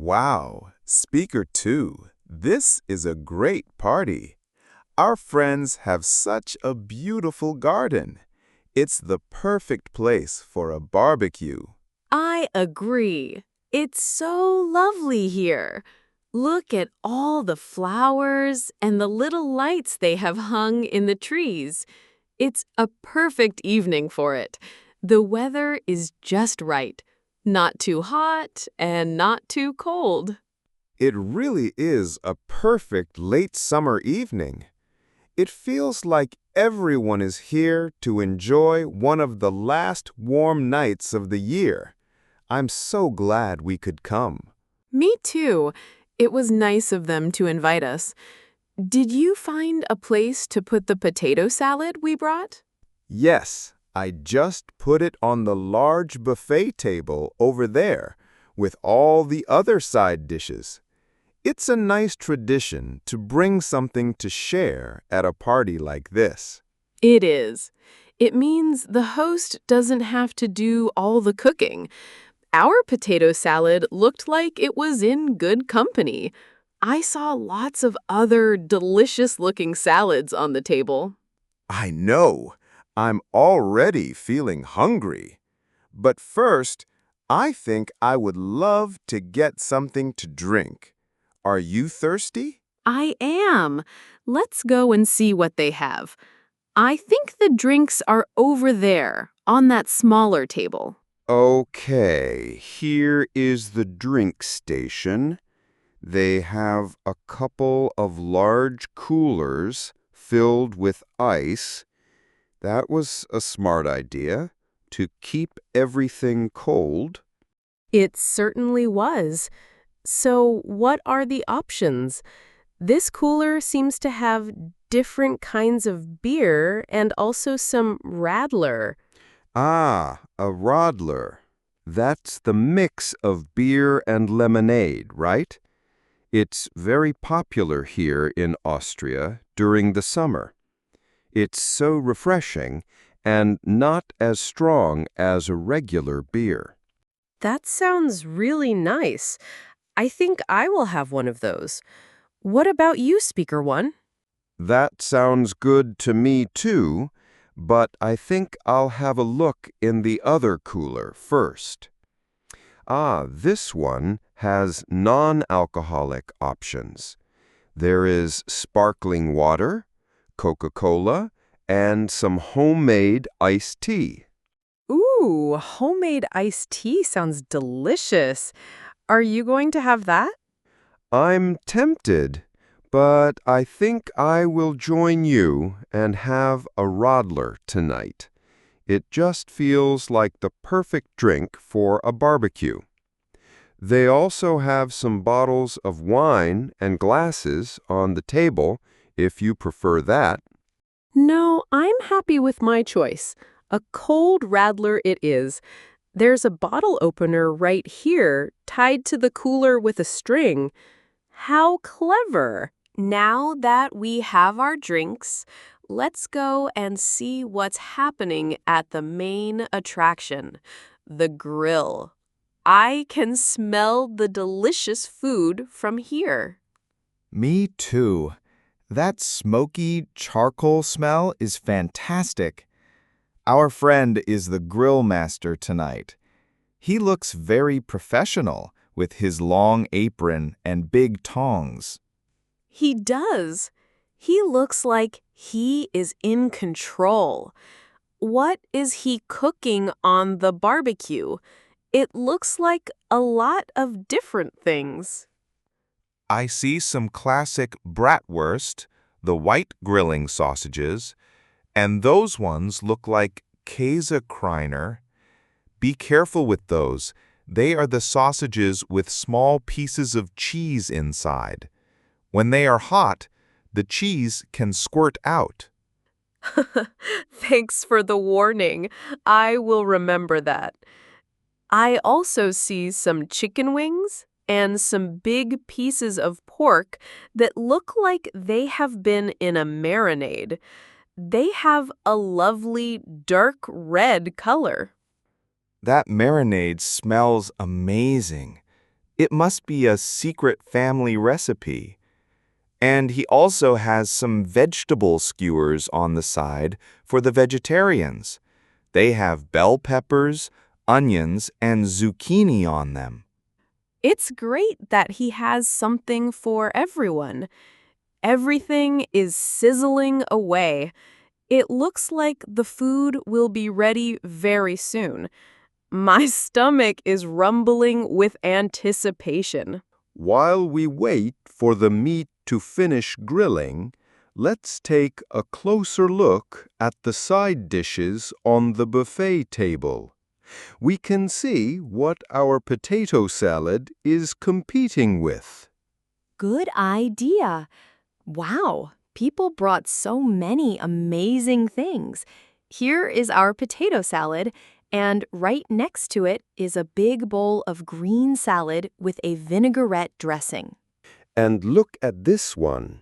Wow, speaker two, this is a great party. Our friends have such a beautiful garden. It's the perfect place for a barbecue. I agree. It's so lovely here. Look at all the flowers and the little lights they have hung in the trees. It's a perfect evening for it. The weather is just right. Not too hot and not too cold. It really is a perfect late summer evening. It feels like everyone is here to enjoy one of the last warm nights of the year. I'm so glad we could come. Me too. It was nice of them to invite us. Did you find a place to put the potato salad we brought? Yes, I just put it on the large buffet table over there with all the other side dishes. It's a nice tradition to bring something to share at a party like this. It is. It means the host doesn't have to do all the cooking. Our potato salad looked like it was in good company. I saw lots of other delicious-looking salads on the table. I know. I'm already feeling hungry. But first, I think I would love to get something to drink. Are you thirsty? I am. Let's go and see what they have. I think the drinks are over there, on that smaller table. Okay, here is the drink station. They have a couple of large coolers filled with ice. That was a smart idea, to keep everything cold. It certainly was. So, what are the options? This cooler seems to have different kinds of beer and also some Radler. Ah, a Rodler. That's the mix of beer and lemonade, right? It's very popular here in Austria during the summer. It's so refreshing and not as strong as a regular beer. That sounds really nice. I think I will have one of those. What about you, Speaker One? That sounds good to me too, but I think I'll have a look in the other cooler first. Ah, this one has non-alcoholic options. There is sparkling water, Coca-Cola, and some homemade iced tea. Ooh, homemade iced tea sounds delicious. Are you going to have that? I'm tempted, but I think I will join you and have a Rodler tonight. It just feels like the perfect drink for a barbecue. They also have some bottles of wine and glasses on the table, if you prefer that. No, I'm happy with my choice. A cold Radler it is. There's a bottle opener right here, tied to the cooler with a string. How clever! Now that we have our drinks, let's go and see what's happening at the main attraction, the grill. I can smell the delicious food from here. Me too. That smoky charcoal smell is fantastic. Our friend is the grill master tonight. He looks very professional with his long apron and big tongs. He does. He looks like he is in control. What is he cooking on the barbecue? It looks like a lot of different things. I see some classic bratwurst, the white grilling sausages, and those ones look like Käsekreiner. Be careful with those. They are the sausages with small pieces of cheese inside. When they are hot, the cheese can squirt out. Thanks for the warning. I will remember that. I also see some chicken wings and some big pieces of pork that look like they have been in a marinade. They have a lovely dark red color. That marinade smells amazing. It must be a secret family recipe. And he also has some vegetable skewers on the side for the vegetarians. They have bell peppers, onions, and zucchini on them. It's great that he has something for everyone. Everything is sizzling away. It looks like the food will be ready very soon. My stomach is rumbling with anticipation. While we wait for the meat to finish grilling, let's take a closer look at the side dishes on the buffet table. We can see what our potato salad is competing with. Good idea. Wow, people brought so many amazing things. Here is our potato salad, and right next to it is a big bowl of green salad with a vinaigrette dressing. And look at this one.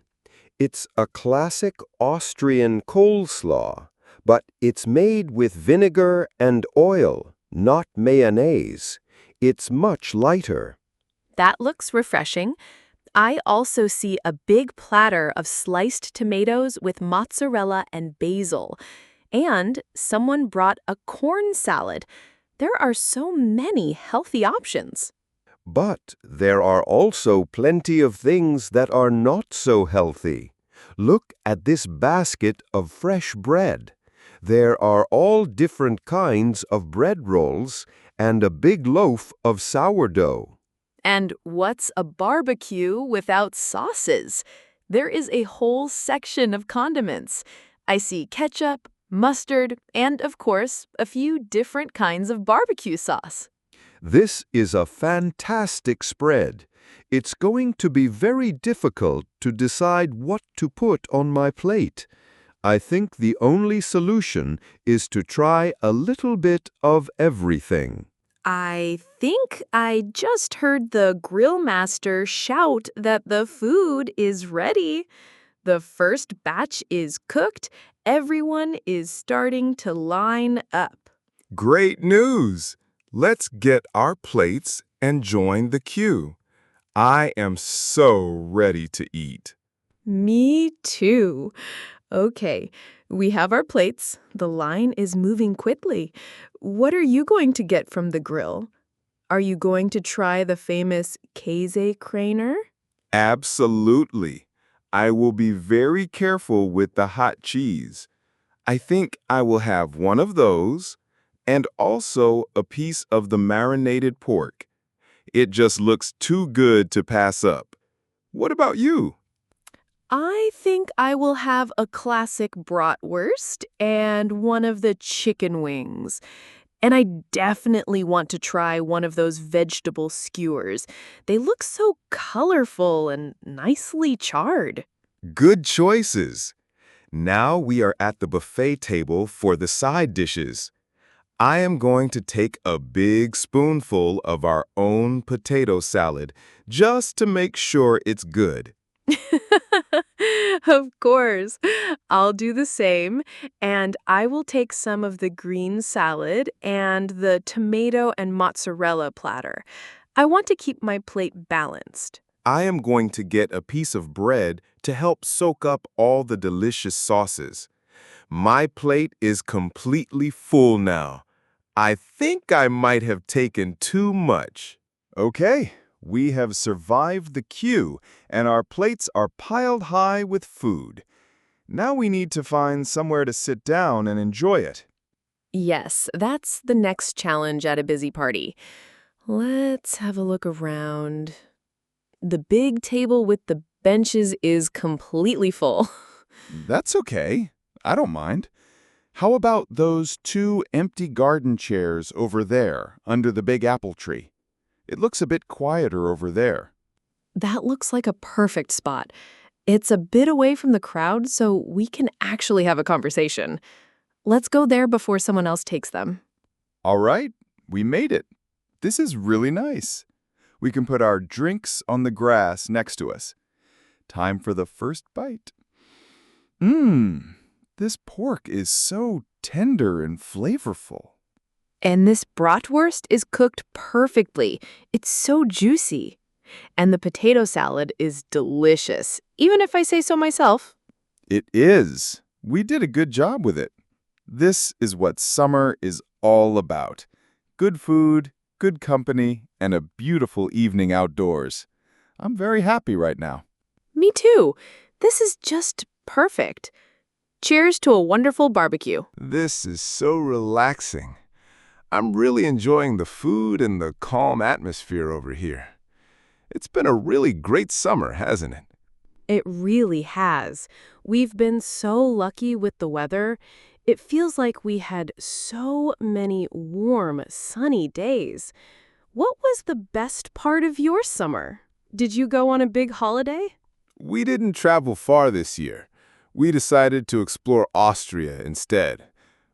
It's a classic Austrian coleslaw, but it's made with vinegar and oil, not mayonnaise. It's much lighter. That looks refreshing. I also see a big platter of sliced tomatoes with mozzarella and basil. And someone brought a corn salad. There are so many healthy options. But there are also plenty of things that are not so healthy. Look at this basket of fresh bread. There are all different kinds of bread rolls and a big loaf of sourdough. And what's a barbecue without sauces? There is a whole section of condiments. I see ketchup, mustard, and of course, a few different kinds of barbecue sauce. This is a fantastic spread. It's going to be very difficult to decide what to put on my plate. I think the only solution is to try a little bit of everything. I think I just heard the grill master shout that the food is ready. The first batch is cooked. Everyone is starting to line up. Great news! Let's get our plates and join the queue. I am so ready to eat. Me too. Okay, we have our plates. The line is moving quickly. What are you going to get from the grill? Are you going to try the famous Käsekreiner? Absolutely. I will be very careful with the hot cheese. I think I will have one of those and also a piece of the marinated pork. It just looks too good to pass up. What about you? I think I will have a classic bratwurst and one of the chicken wings. And I definitely want to try one of those vegetable skewers. They look so colorful and nicely charred. Good choices. Now we are at the buffet table for the side dishes. I am going to take a big spoonful of our own potato salad just to make sure it's good. Of course. I'll do the same, and I will take some of the green salad and the tomato and mozzarella platter. I want to keep my plate balanced. I am going to get a piece of bread to help soak up all the delicious sauces. My plate is completely full now. I think I might have taken too much. Okay, we have survived the queue, and our plates are piled high with food. Now we need to find somewhere to sit down and enjoy it. Yes, that's the next challenge at a busy party. Let's have a look around. The big table with the benches is completely full. That's okay. I don't mind. How about those two empty garden chairs over there under the big apple tree? It looks a bit quieter over there. That looks like a perfect spot. It's a bit away from the crowd, so we can actually have a conversation. Let's go there before someone else takes them. All right, we made it. This is really nice. We can put our drinks on the grass next to us. Time for the first bite. This pork is so tender and flavorful. And this bratwurst is cooked perfectly. It's so juicy. And the potato salad is delicious, even if I say so myself. It is. We did a good job with it. This is what summer is all about. Good food, good company, and a beautiful evening outdoors. I'm very happy right now. Me too. This is just perfect. Cheers to a wonderful barbecue. This is so relaxing. I'm really enjoying the food and the calm atmosphere over here. It's been a really great summer, hasn't it? It really has. We've been so lucky with the weather. It feels like we had so many warm, sunny days. What was the best part of your summer? Did you go on a big holiday? We didn't travel far this year. We decided to explore Austria instead.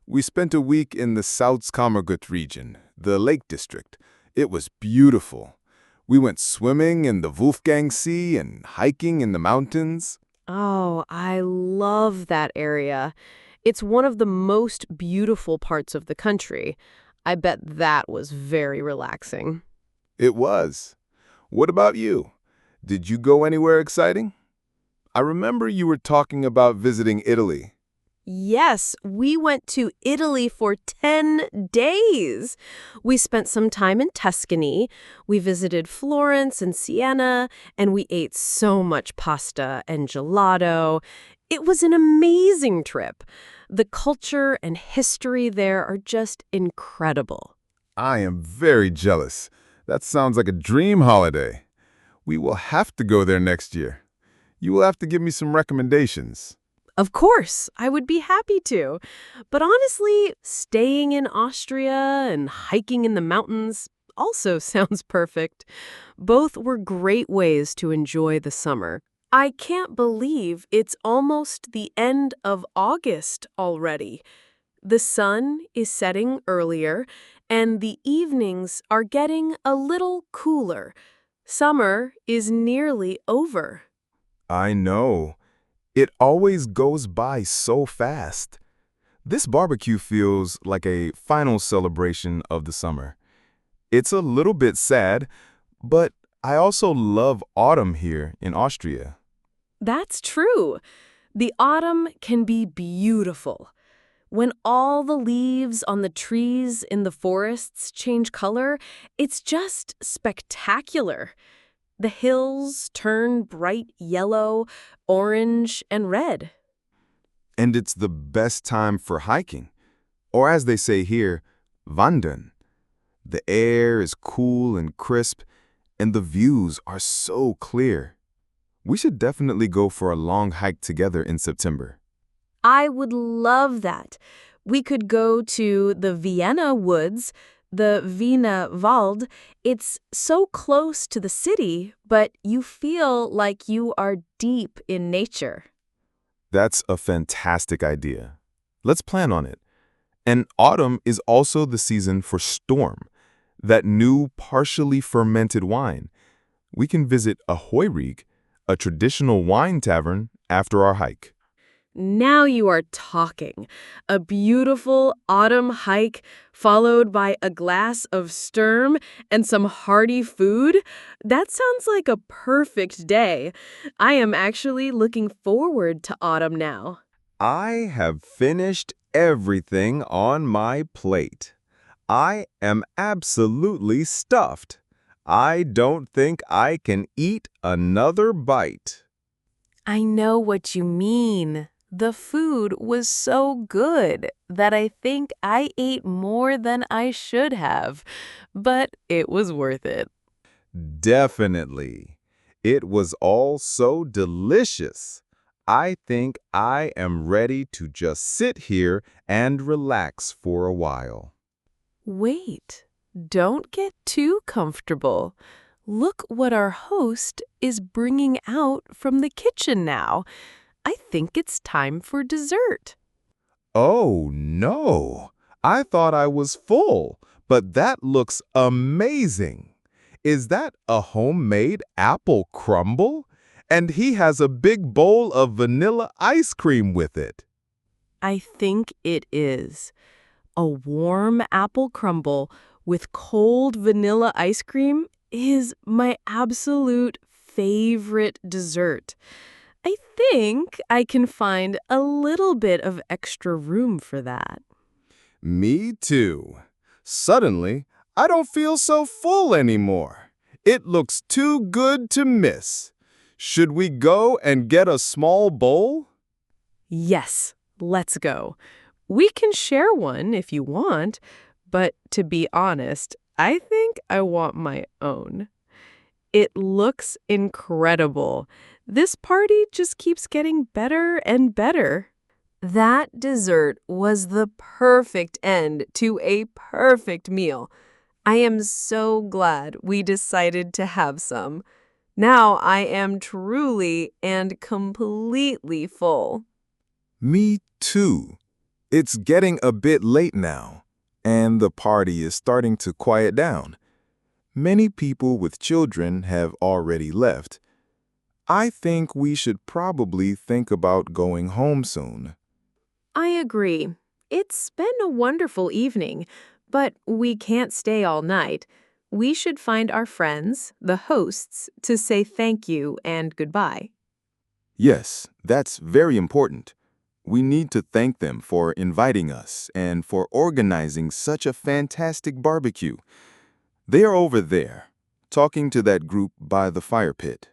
We spent a week in the Salzkammergut region, the Lake District. It was beautiful. We went swimming in the Wolfgang Sea and hiking in the mountains. Oh, I love that area. It's one of the most beautiful parts of the country. I bet that was very relaxing. It was. What about you? Did you go anywhere exciting? I remember you were talking about visiting Italy. Yes, we went to Italy for 10 days. We spent some time in Tuscany, we visited Florence and Siena, and we ate so much pasta and gelato. It was an amazing trip. The culture and history there are just incredible. I am very jealous. That sounds like a dream holiday. We will have to go there next year. You will have to give me some recommendations. Of course, I would be happy to. But honestly, staying in Austria and hiking in the mountains also sounds perfect. Both were great ways to enjoy the summer. I can't believe it's almost the end of August already. The sun is setting earlier, and the evenings are getting a little cooler. Summer is nearly over. I know. It always goes by so fast. This barbecue feels like a final celebration of the summer. It's a little bit sad, but I also love autumn here in Austria. That's true. The autumn can be beautiful. When all the leaves on the trees in the forests change color, it's just spectacular. The hills turn bright yellow, orange, and red. And it's the best time for hiking, or as they say here, wandern. The air is cool and crisp, and the views are so clear. We should definitely go for a long hike together in September. I would love that. We could go to the Vienna woods, the Wiener Wald. It's so close to the city, but you feel like you are deep in nature. That's a fantastic idea. Let's plan on it. And autumn is also the season for Storm, that new partially fermented wine. We can visit a Heurieg, a traditional wine tavern, after our hike. Now you are talking. A beautiful autumn hike followed by a glass of Sturm and some hearty food? That sounds like a perfect day. I am actually looking forward to autumn now. I have finished everything on my plate. I am absolutely stuffed. I don't think I can eat another bite. I know what you mean. The food was so good that I think I ate more than I should have, but it was worth it. Definitely. It was all so delicious. I think I am ready to just sit here and relax for a while. Wait, don't get too comfortable. Look what our host is bringing out from the kitchen now. I think it's time for dessert. Oh, no. I thought I was full, but that looks amazing. Is that a homemade apple crumble? And he has a big bowl of vanilla ice cream with it. I think it is. A warm apple crumble with cold vanilla ice cream is my absolute favorite dessert. I think I can find a little bit of extra room for that. Me too. Suddenly, I don't feel so full anymore. It looks too good to miss. Should we go and get a small bowl? Yes, let's go. We can share one if you want, but to be honest, I think I want my own. It looks incredible. This party just keeps getting better and better. That dessert was the perfect end to a perfect meal. I am so glad we decided to have some. Now I am truly and completely full. Me too. It's getting a bit late now, and the party is starting to quiet down. Many people with children have already left. I think we should probably think about going home soon. I agree. It's been a wonderful evening, but we can't stay all night. We should find our friends, the hosts, to say thank you and goodbye. Yes, that's very important. We need to thank them for inviting us and for organizing such a fantastic barbecue. They are over there, talking to that group by the fire pit.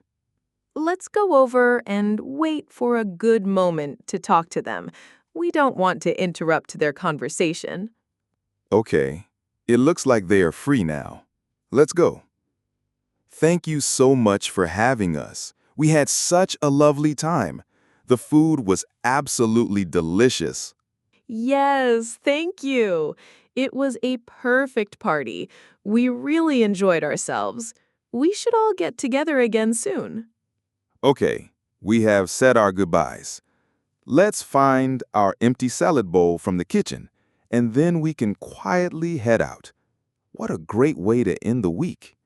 Let's go over and wait for a good moment to talk to them. We don't want to interrupt their conversation. Okay, it looks like they are free now. Let's go. Thank you so much for having us. We had such a lovely time. The food was absolutely delicious. Yes, thank you. It was a perfect party. We really enjoyed ourselves. We should all get together again soon. Okay, we have said our goodbyes. Let's find our empty salad bowl from the kitchen, and then we can quietly head out. What a great way to end the week.